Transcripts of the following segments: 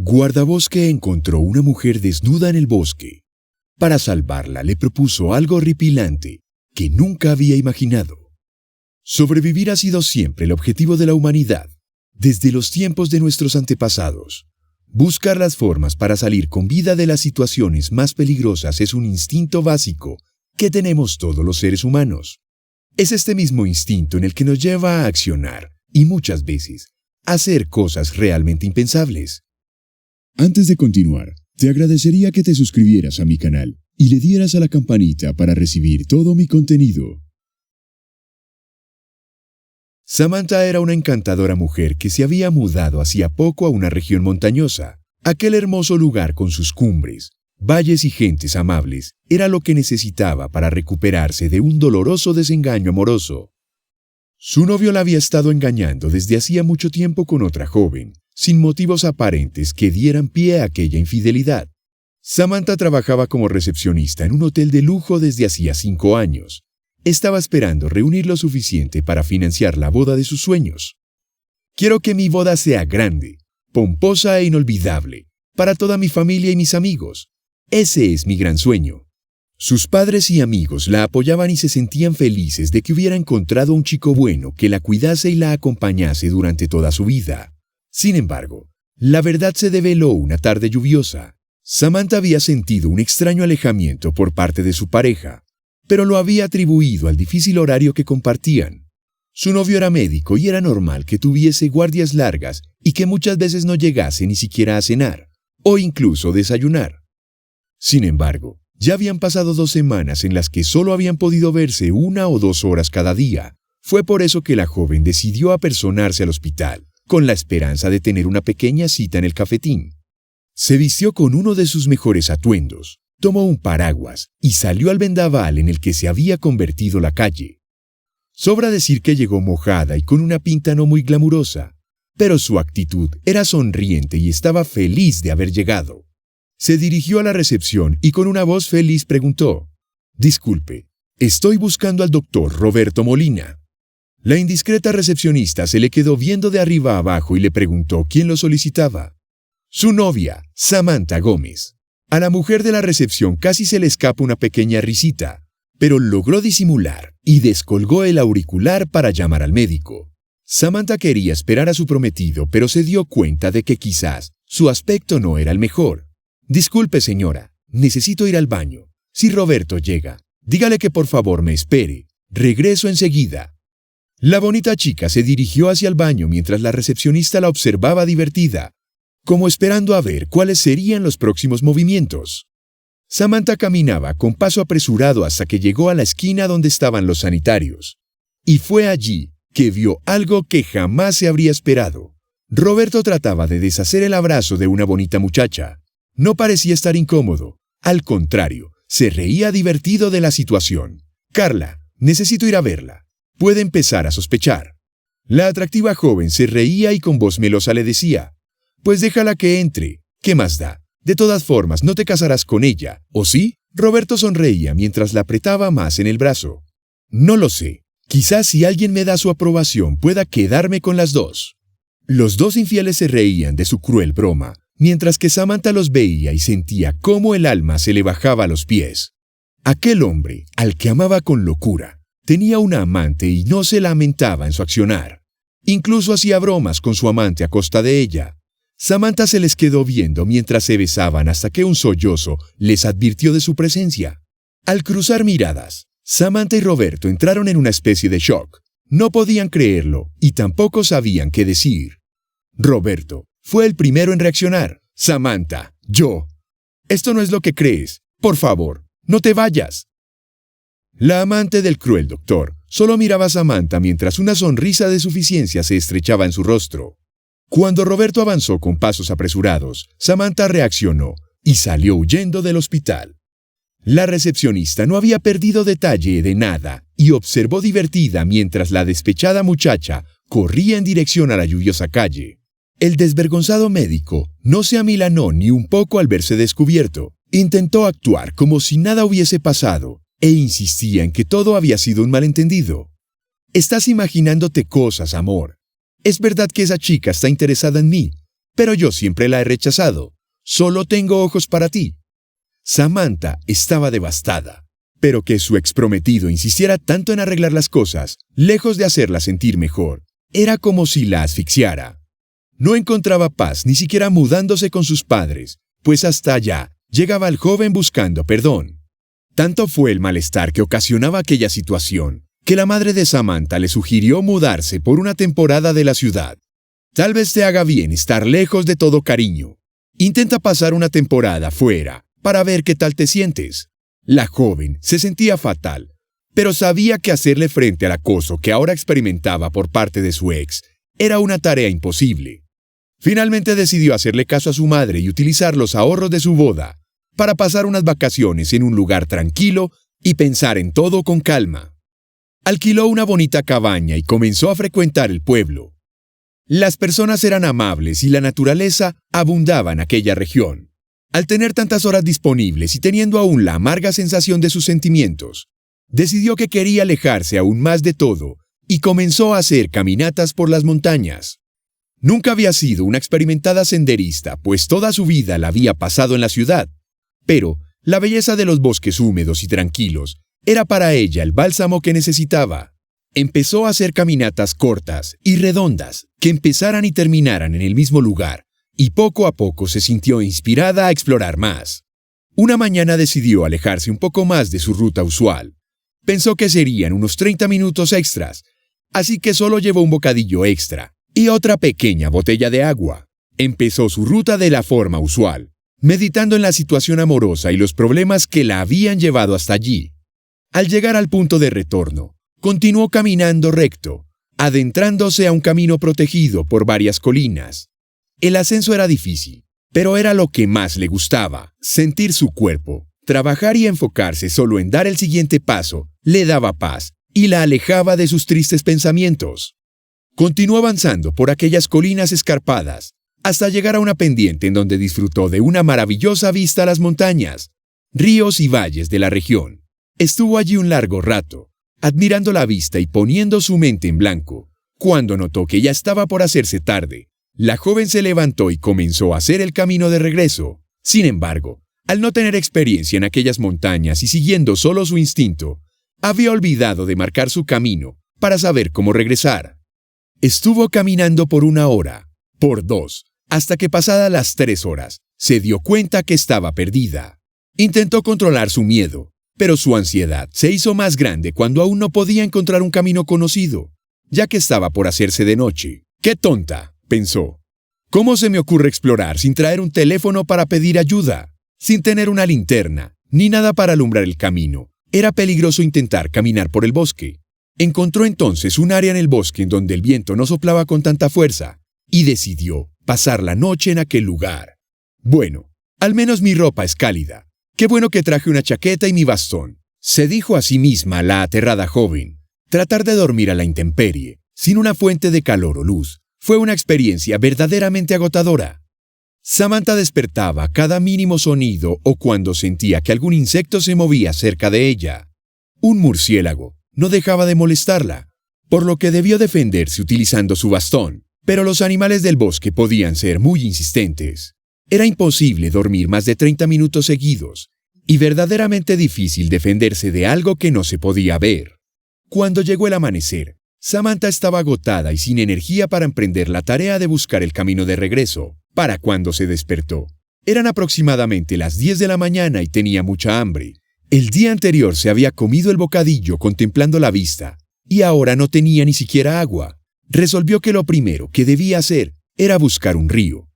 Guardabosque encontró una mujer desnuda en el bosque. Para salvarla le propuso algo horripilante que nunca había imaginado. Sobrevivir ha sido siempre el objetivo de la humanidad, desde los tiempos de nuestros antepasados. Buscar las formas para salir con vida de las situaciones más peligrosas es un instinto básico que tenemos todos los seres humanos. Es este mismo instinto en el que nos lleva a accionar y muchas veces a hacer cosas realmente impensables. Antes de continuar, te agradecería que te suscribieras a mi canal y le dieras a la campanita para recibir todo mi contenido. Samantha era una encantadora mujer que se había mudado hacía poco a una región montañosa. Aquel hermoso lugar con sus cumbres, valles y gentes amables era lo que necesitaba para recuperarse de un doloroso desengaño amoroso. Su novio la había estado engañando desde hacía mucho tiempo con otra joven, sin motivos aparentes que dieran pie a aquella infidelidad. Samantha trabajaba como recepcionista en un hotel de lujo desde hacía 5 años. Estaba esperando reunir lo suficiente para financiar la boda de sus sueños. Quiero que mi boda sea grande, pomposa e inolvidable, para toda mi familia y mis amigos. Ese es mi gran sueño. Sus padres y amigos la apoyaban y se sentían felices de que hubiera encontrado un chico bueno que la cuidase y la acompañase durante toda su vida. Sin embargo, la verdad se develó una tarde lluviosa. Samantha había sentido un extraño alejamiento por parte de su pareja, pero lo había atribuido al difícil horario que compartían. Su novio era médico y era normal que tuviese guardias largas y que muchas veces no llegase ni siquiera a cenar, o incluso desayunar. Sin embargo, ya habían pasado 2 semanas en las que solo habían podido verse 1 o 2 horas cada día. Fue por eso que la joven decidió apersonarse al hospital, con la esperanza de tener una pequeña cita en el cafetín. Se vistió con uno de sus mejores atuendos, tomó un paraguas y salió al vendaval en el que se había convertido la calle. Sobra decir que llegó mojada y con una pinta no muy glamurosa, pero su actitud era sonriente y estaba feliz de haber llegado. Se dirigió a la recepción y con una voz feliz preguntó: «Disculpe, estoy buscando al doctor Roberto Molina». La indiscreta recepcionista se le quedó viendo de arriba a abajo y le preguntó quién lo solicitaba. Su novia, Samantha Gómez. A la mujer de la recepción casi se le escapa una pequeña risita, pero logró disimular y descolgó el auricular para llamar al médico. Samantha quería esperar a su prometido, pero se dio cuenta de que quizás su aspecto no era el mejor. «Disculpe, señora, necesito ir al baño. Si Roberto llega, dígale que por favor me espere. Regreso enseguida». La bonita chica se dirigió hacia el baño mientras la recepcionista la observaba divertida, como esperando a ver cuáles serían los próximos movimientos. Samantha caminaba con paso apresurado hasta que llegó a la esquina donde estaban los sanitarios. Y fue allí que vio algo que jamás se habría esperado. Roberto trataba de deshacer el abrazo de una bonita muchacha. No parecía estar incómodo. Al contrario, se reía divertido de la situación. «Carla, necesito ir a verla. Puede empezar a sospechar». La atractiva joven se reía y con voz melosa le decía: «Pues déjala que entre. ¿Qué más da? De todas formas, no te casarás con ella, ¿o sí?» Roberto sonreía mientras la apretaba más en el brazo. «No lo sé. Quizás si alguien me da su aprobación pueda quedarme con las dos». Los dos infieles se reían de su cruel broma, mientras que Samantha los veía y sentía cómo el alma se le bajaba a los pies. Aquel hombre, al que amaba con locura, tenía una amante y no se lamentaba en su accionar. Incluso hacía bromas con su amante a costa de ella. Samantha se les quedó viendo mientras se besaban hasta que un sollozo les advirtió de su presencia. Al cruzar miradas, Samantha y Roberto entraron en una especie de shock. No podían creerlo y tampoco sabían qué decir. Roberto fue el primero en reaccionar. «Samantha, yo. Esto no es lo que crees. Por favor, no te vayas». La amante del cruel doctor solo miraba a Samantha mientras una sonrisa de suficiencia se estrechaba en su rostro. Cuando Roberto avanzó con pasos apresurados, Samantha reaccionó y salió huyendo del hospital. La recepcionista no había perdido detalle de nada y observó divertida mientras la despechada muchacha corría en dirección a la lluviosa calle. El desvergonzado médico no se amilanó ni un poco al verse descubierto. Intentó actuar como si nada hubiese pasado e insistía en que todo había sido un malentendido. «Estás imaginándote cosas, amor. Es verdad que esa chica está interesada en mí, pero yo siempre la he rechazado. Solo tengo ojos para ti. Samantha estaba devastada, pero que su exprometido insistiera tanto en arreglar las cosas, lejos de hacerla sentir mejor, era como si la asfixiara. No encontraba paz ni siquiera mudándose con sus padres, pues hasta allá llegaba el joven buscando perdón. Tanto fue el malestar que ocasionaba aquella situación, que la madre de Samantha le sugirió mudarse por una temporada de la ciudad. Tal vez te haga bien estar lejos de todo cariño. Intenta pasar una temporada fuera para ver qué tal te sientes. La joven se sentía fatal, pero sabía que hacerle frente al acoso que ahora experimentaba por parte de su ex era una tarea imposible. Finalmente decidió hacerle caso a su madre y utilizar los ahorros de su boda para pasar unas vacaciones en un lugar tranquilo y pensar en todo con calma. Alquiló una bonita cabaña y comenzó a frecuentar el pueblo. Las personas eran amables y la naturaleza abundaba en aquella región. Al tener tantas horas disponibles y teniendo aún la amarga sensación de sus sentimientos, decidió que quería alejarse aún más de todo y comenzó a hacer caminatas por las montañas. Nunca había sido una experimentada senderista, pues toda su vida la había pasado en la ciudad. Pero la belleza de los bosques húmedos y tranquilos era para ella el bálsamo que necesitaba. Empezó a hacer caminatas cortas y redondas que empezaran y terminaran en el mismo lugar, y poco a poco se sintió inspirada a explorar más. Una mañana decidió alejarse un poco más de su ruta usual. Pensó que serían unos 30 minutos extras, así que solo llevó un bocadillo extra y otra pequeña botella de agua. Empezó su ruta de la forma usual, meditando en la situación amorosa y los problemas que la habían llevado hasta allí. Al llegar al punto de retorno, continuó caminando recto, adentrándose a un camino protegido por varias colinas. El ascenso era difícil, pero era lo que más le gustaba. Sentir su cuerpo, trabajar y enfocarse solo en dar el siguiente paso, le daba paz y la alejaba de sus tristes pensamientos. Continuó avanzando por aquellas colinas escarpadas, hasta llegar a una pendiente en donde disfrutó de una maravillosa vista a las montañas, ríos y valles de la región. Estuvo allí un largo rato, admirando la vista y poniendo su mente en blanco. Cuando notó que ya estaba por hacerse tarde, la joven se levantó y comenzó a hacer el camino de regreso. Sin embargo, al no tener experiencia en aquellas montañas y siguiendo solo su instinto, había olvidado de marcar su camino para saber cómo regresar. Estuvo caminando por 1 hora, por 2, hasta que pasadas las 3 horas, se dio cuenta que estaba perdida. Intentó controlar su miedo, pero su ansiedad se hizo más grande cuando aún no podía encontrar un camino conocido, ya que estaba por hacerse de noche. ¡Qué tonta!, pensó. ¿Cómo se me ocurre explorar sin traer un teléfono para pedir ayuda? Sin tener una linterna, ni nada para alumbrar el camino, era peligroso intentar caminar por el bosque. Encontró entonces un área en el bosque en donde el viento no soplaba con tanta fuerza, y decidió pasar la noche en aquel lugar. Bueno, al menos mi ropa es cálida. Qué bueno que traje una chaqueta y mi bastón, se dijo a sí misma la aterrada joven. Tratar de dormir a la intemperie, sin una fuente de calor o luz, fue una experiencia verdaderamente agotadora. Samantha despertaba a cada mínimo sonido o cuando sentía que algún insecto se movía cerca de ella. Un murciélago no dejaba de molestarla, por lo que debió defenderse utilizando su bastón, pero los animales del bosque podían ser muy insistentes. Era imposible dormir más de 30 minutos seguidos, y verdaderamente difícil defenderse de algo que no se podía ver. Cuando llegó el amanecer, Samantha estaba agotada y sin energía para emprender la tarea de buscar el camino de regreso. Para cuando se despertó, eran aproximadamente las 10 de la mañana y tenía mucha hambre. El día anterior se había comido el bocadillo contemplando la vista, y ahora no tenía ni siquiera agua. Resolvió que lo primero que debía hacer era buscar un río.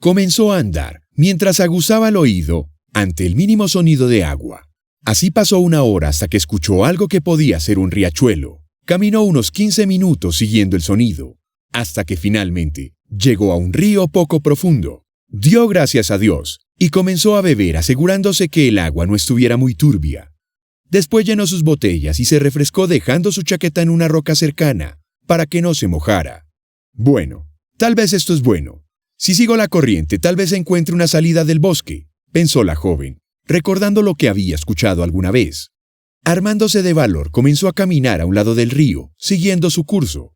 Comenzó a andar, mientras aguzaba el oído ante el mínimo sonido de agua. Así pasó 1 hora hasta que escuchó algo que podía ser un riachuelo. Caminó unos 15 minutos siguiendo el sonido, hasta que finalmente llegó a un río poco profundo. Dio gracias a Dios y comenzó a beber asegurándose que el agua no estuviera muy turbia. Después llenó sus botellas y se refrescó dejando su chaqueta en una roca cercana para que no se mojara. Bueno, tal vez esto es bueno. Si sigo la corriente, tal vez encuentre una salida del bosque, pensó la joven, recordando lo que había escuchado alguna vez. Armándose de valor, comenzó a caminar a un lado del río, siguiendo su curso.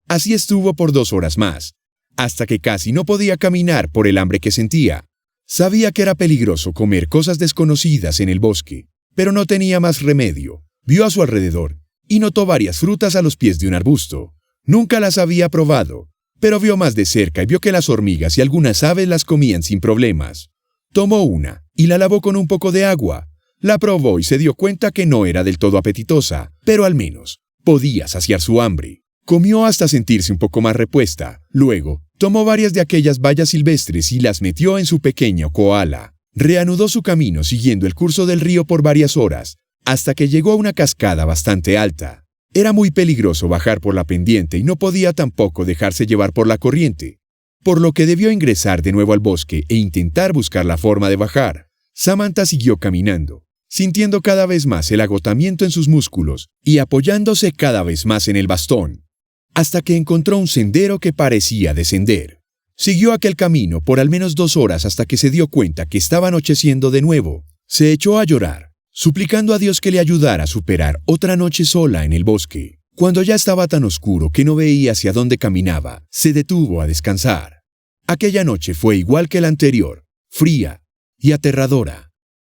Así estuvo por 2 horas más, hasta que casi no podía caminar por el hambre que sentía. Sabía que era peligroso comer cosas desconocidas en el bosque, pero no tenía más remedio. Vio a su alrededor y notó varias frutas a los pies de un arbusto. Nunca las había probado, pero vio más de cerca y vio que las hormigas y algunas aves las comían sin problemas. Tomó una y la lavó con un poco de agua. La probó y se dio cuenta que no era del todo apetitosa, pero al menos podía saciar su hambre. Comió hasta sentirse un poco más repuesta. Luego, tomó varias de aquellas bayas silvestres y las metió en su pequeño koala. Reanudó su camino siguiendo el curso del río por varias horas, hasta que llegó a una cascada bastante alta. Era muy peligroso bajar por la pendiente y no podía tampoco dejarse llevar por la corriente, por lo que debió ingresar de nuevo al bosque e intentar buscar la forma de bajar. Samantha siguió caminando, sintiendo cada vez más el agotamiento en sus músculos y apoyándose cada vez más en el bastón, hasta que encontró un sendero que parecía descender. Siguió aquel camino por al menos 2 horas hasta que se dio cuenta que estaba anocheciendo de nuevo. Se echó a llorar, suplicando a Dios que le ayudara a superar otra noche sola en el bosque. Cuando ya estaba tan oscuro que no veía hacia dónde caminaba, se detuvo a descansar. Aquella noche fue igual que la anterior, fría y aterradora.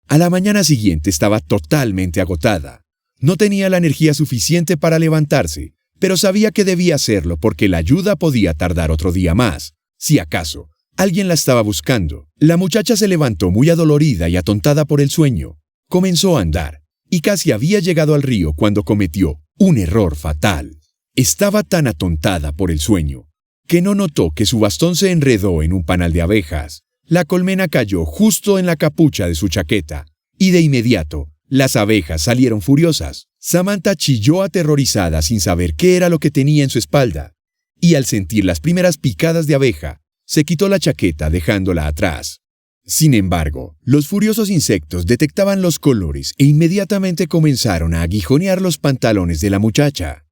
A la mañana siguiente estaba totalmente agotada. No tenía la energía suficiente para levantarse, pero sabía que debía hacerlo porque la ayuda podía tardar otro día más. Si acaso, alguien la estaba buscando. La muchacha se levantó muy adolorida y atontada por el sueño. Comenzó a andar, y casi había llegado al río cuando cometió un error fatal. Estaba tan atontada por el sueño, que no notó que su bastón se enredó en un panal de abejas. La colmena cayó justo en la capucha de su chaqueta, y de inmediato, las abejas salieron furiosas. Samantha chilló aterrorizada sin saber qué era lo que tenía en su espalda, y al sentir las primeras picadas de abeja, se quitó la chaqueta dejándola atrás. Sin embargo, los furiosos insectos detectaban los colores e inmediatamente comenzaron a aguijonear los pantalones de la muchacha.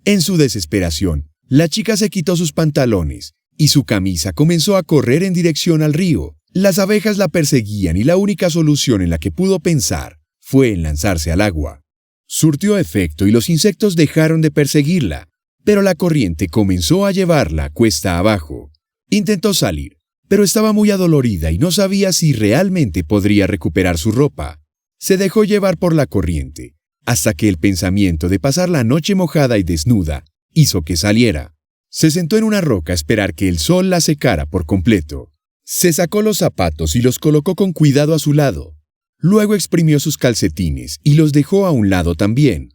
En su desesperación, la chica se quitó sus pantalones y su camisa comenzó a correr en dirección al río. Las abejas la perseguían y la única solución en la que pudo pensar fue en lanzarse al agua. Surtió efecto y los insectos dejaron de perseguirla, pero la corriente comenzó a llevarla cuesta abajo. Intentó salir, pero estaba muy adolorida y no sabía si realmente podría recuperar su ropa. Se dejó llevar por la corriente, hasta que el pensamiento de pasar la noche mojada y desnuda hizo que saliera. Se sentó en una roca a esperar que el sol la secara por completo. Se sacó los zapatos y los colocó con cuidado a su lado. Luego exprimió sus calcetines y los dejó a un lado también.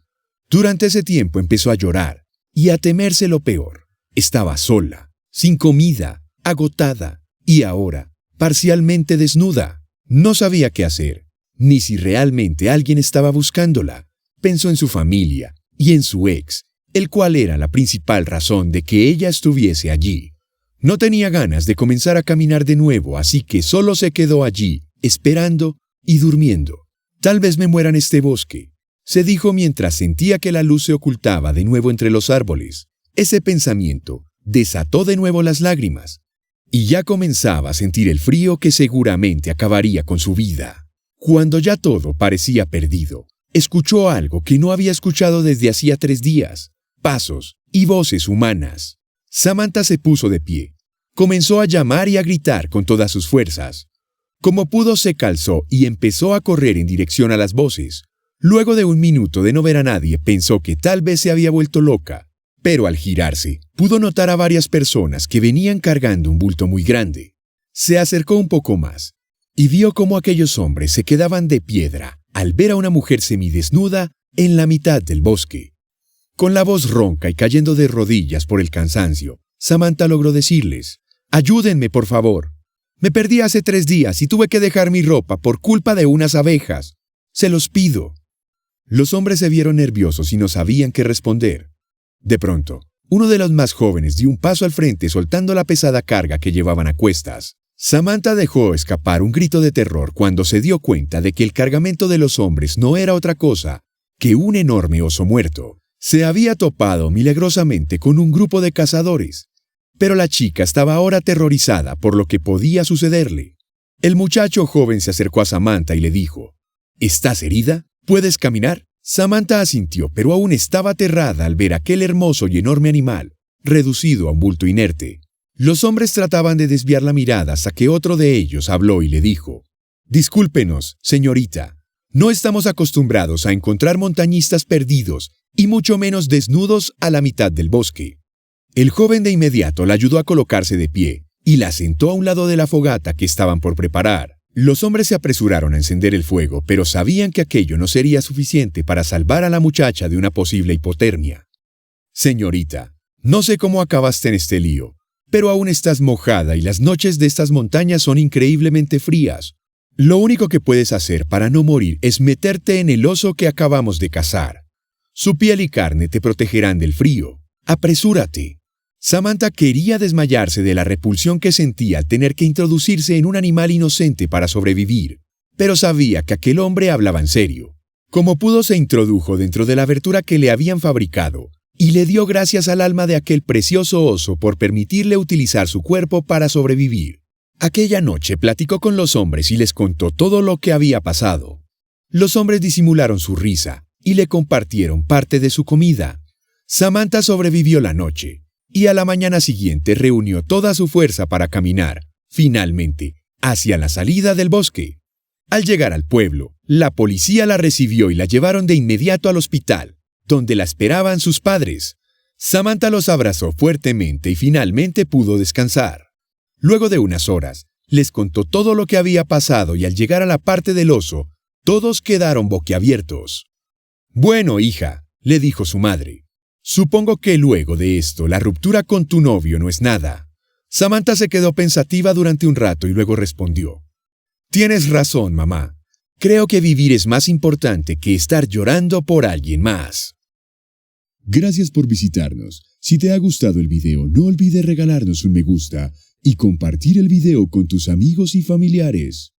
Durante ese tiempo empezó a llorar y a temerse lo peor. Estaba sola, sin comida, agotada y ahora parcialmente desnuda. No sabía qué hacer, ni si realmente alguien estaba buscándola. Pensó en su familia y en su ex, el cual era la principal razón de que ella estuviese allí. No tenía ganas de comenzar a caminar de nuevo, así que solo se quedó allí, esperando y durmiendo. Tal vez me muera en este bosque, se dijo mientras sentía que la luz se ocultaba de nuevo entre los árboles. Ese pensamiento desató de nuevo las lágrimas, y ya comenzaba a sentir el frío que seguramente acabaría con su vida. Cuando ya todo parecía perdido, escuchó algo que no había escuchado desde hacía 3 días, pasos y voces humanas. Samantha se puso de pie, comenzó a llamar y a gritar con todas sus fuerzas. Como pudo se calzó y empezó a correr en dirección a las voces. Luego de un minuto de no ver a nadie, pensó que tal vez se había vuelto loca, pero al girarse, pudo notar a varias personas que venían cargando un bulto muy grande. Se acercó un poco más y vio cómo aquellos hombres se quedaban de piedra al ver a una mujer semidesnuda en la mitad del bosque. Con la voz ronca y cayendo de rodillas por el cansancio, Samantha logró decirles: «Ayúdenme, por favor. Me perdí hace 3 días y tuve que dejar mi ropa por culpa de unas abejas. Se los pido». Los hombres se vieron nerviosos y no sabían qué responder. De pronto, uno de los más jóvenes dio un paso al frente soltando la pesada carga que llevaban a cuestas. Samantha dejó escapar un grito de terror cuando se dio cuenta de que el cargamento de los hombres no era otra cosa que un enorme oso muerto. Se había topado milagrosamente con un grupo de cazadores, pero la chica estaba ahora aterrorizada por lo que podía sucederle. El muchacho joven se acercó a Samantha y le dijo: «¿Estás herida? ¿Puedes caminar?». Samantha asintió, pero aún estaba aterrada al ver aquel hermoso y enorme animal, reducido a un bulto inerte. Los hombres trataban de desviar la mirada hasta que otro de ellos habló y le dijo: «Discúlpenos, señorita, no estamos acostumbrados a encontrar montañistas perdidos y mucho menos desnudos a la mitad del bosque». El joven de inmediato la ayudó a colocarse de pie y la sentó a un lado de la fogata que estaban por preparar. Los hombres se apresuraron a encender el fuego, pero sabían que aquello no sería suficiente para salvar a la muchacha de una posible hipotermia. «Señorita, no sé cómo acabaste en este lío, pero aún estás mojada y las noches de estas montañas son increíblemente frías. Lo único que puedes hacer para no morir es meterte en el oso que acabamos de cazar. Su piel y carne te protegerán del frío. Apresúrate». Samantha quería desmayarse de la repulsión que sentía al tener que introducirse en un animal inocente para sobrevivir, pero sabía que aquel hombre hablaba en serio. Como pudo, se introdujo dentro de la abertura que le habían fabricado y le dio gracias al alma de aquel precioso oso por permitirle utilizar su cuerpo para sobrevivir. Aquella noche platicó con los hombres y les contó todo lo que había pasado. Los hombres disimularon su risa y le compartieron parte de su comida. Samantha sobrevivió la noche y a la mañana siguiente reunió toda su fuerza para caminar, finalmente, hacia la salida del bosque. Al llegar al pueblo, la policía la recibió y la llevaron de inmediato al hospital, donde la esperaban sus padres. Samantha los abrazó fuertemente y finalmente pudo descansar. Luego de unas horas, les contó todo lo que había pasado y al llegar a la parte del oso, todos quedaron boquiabiertos. «Bueno, hija», le dijo su madre, «supongo que luego de esto la ruptura con tu novio no es nada». Samantha se quedó pensativa durante un rato y luego respondió: «Tienes razón, mamá. Creo que vivir es más importante que estar llorando por alguien más». Gracias por visitarnos. Si te ha gustado el video, no olvides regalarnos un me gusta y compartir el video con tus amigos y familiares.